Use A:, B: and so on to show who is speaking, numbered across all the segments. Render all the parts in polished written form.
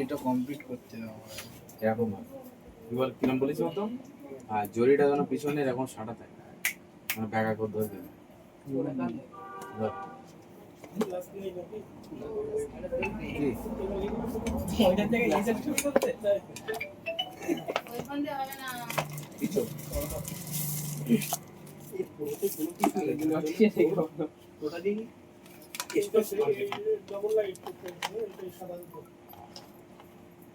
A: এটা কমপ্লিট করতে হবে
B: এরকম হয় কি বল কিরম বলেছি মতো আর জরিটা যেন পিছনে এরকম সাটা থাকে মানে ব্যাগা করে ধরে দেবে
C: ওইটা থেকে রিসেট শুরু করতে
D: ওইখান দিয়ে হবে না
B: কিছু
C: ওটা দিই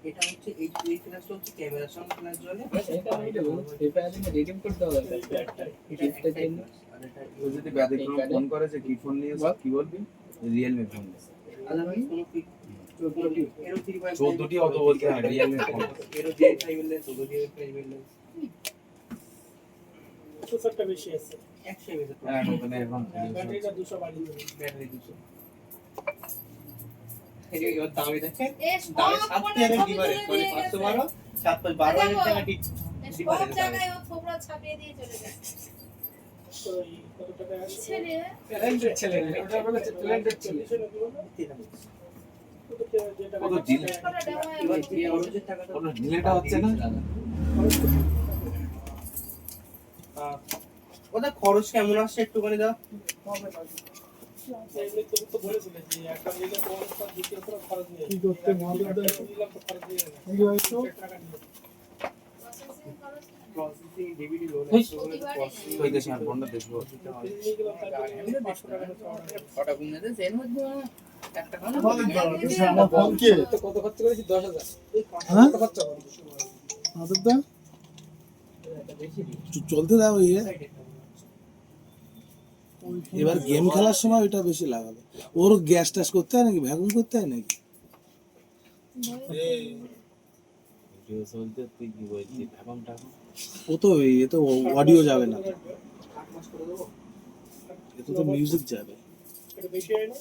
C: এটা হচ্ছে এই ক্লাসটা হচ্ছে ক্যামেরার সঙ্গে ক্লাস চলে
A: এটা এটা পেপারে রিডিম করতে হবে
C: এটা জন্য
B: তো যদি ব্যতিক্রম ফোন করে যে কি ফোন নিয়ে কি বলবি রিয়েলমি ফোন
C: আদারওয়াইজ কোনো কি এরো
B: 14টি অত বলতে হয় রিয়েলমি ফোন
C: এরো দিয়ে ফাইবেল 14 ফাইবেল
E: প্রসেসরটা বেশি আছে
C: 100 এমএস
B: হ্যাঁ ওখানে এখন
E: ব্যাটারিটা 200 বাড়িয়ে দেবে
C: ব্যাটারি 200 এই এর দামই দেখেন
D: এ
C: দামে
D: সব
C: 7 টাকা ডিফারেন্স মানে 512 7 12000 টাকা
D: সব জায়গায় ও থোবড়া ছাপিয়ে দিয়ে চলে যায়
E: তো এই কত টাকা আছে
D: ছেলে
A: ট্যালেন্টেড ছেলে ওটা বলে ট্যালেন্টেড ছেলে
B: কত ডিল
D: কটা দেওয়া হয়
C: এবার এই খরচের টাকাটা
B: কোনো ডিলেটা হচ্ছে না
C: ওটা খরচ কেমন আসছে একটুখানি দাও
E: এমনি তুমি তো বলেছিলে যে একটা নিলে তোমার পর দ্বিতীয় কোনো খরচ নেই
A: কি করতে মহাবিদ্যালয়
E: নিলাম তো খরচ নেই না
A: কি হয়েছে
E: টাকা নিয়ে
D: প্রসেসিং খরচ না।
C: প্রসেসিং ডিভিডি লোড
B: ওই দেশে আর ফোনটা দেখবো
E: নিয়ে গেলাম তাহলে 500 টাকা
A: কটা গুণ দিতে সেন মধ্যে একটা খানা
F: আমার ফোন কে
A: কত খরচ করেছি 10000
F: হ্যাঁ
A: কত খরচ করেছি
F: আদর দা চলতে দাও ইয়ে এবার গেম খেলার সময় ওইটা বেশি লাগাবে ওর গ্যাস ট্যাস করতে হয় নাকি ভ্যাকুম করতে হয় নাকি
B: ভিডিও চলতে তুই কি বলছিস এখন টাকা
F: ও তো এ তো অডিও যাবে না এতে তো মিউজিক যাবে
E: এটা বেশি হয় না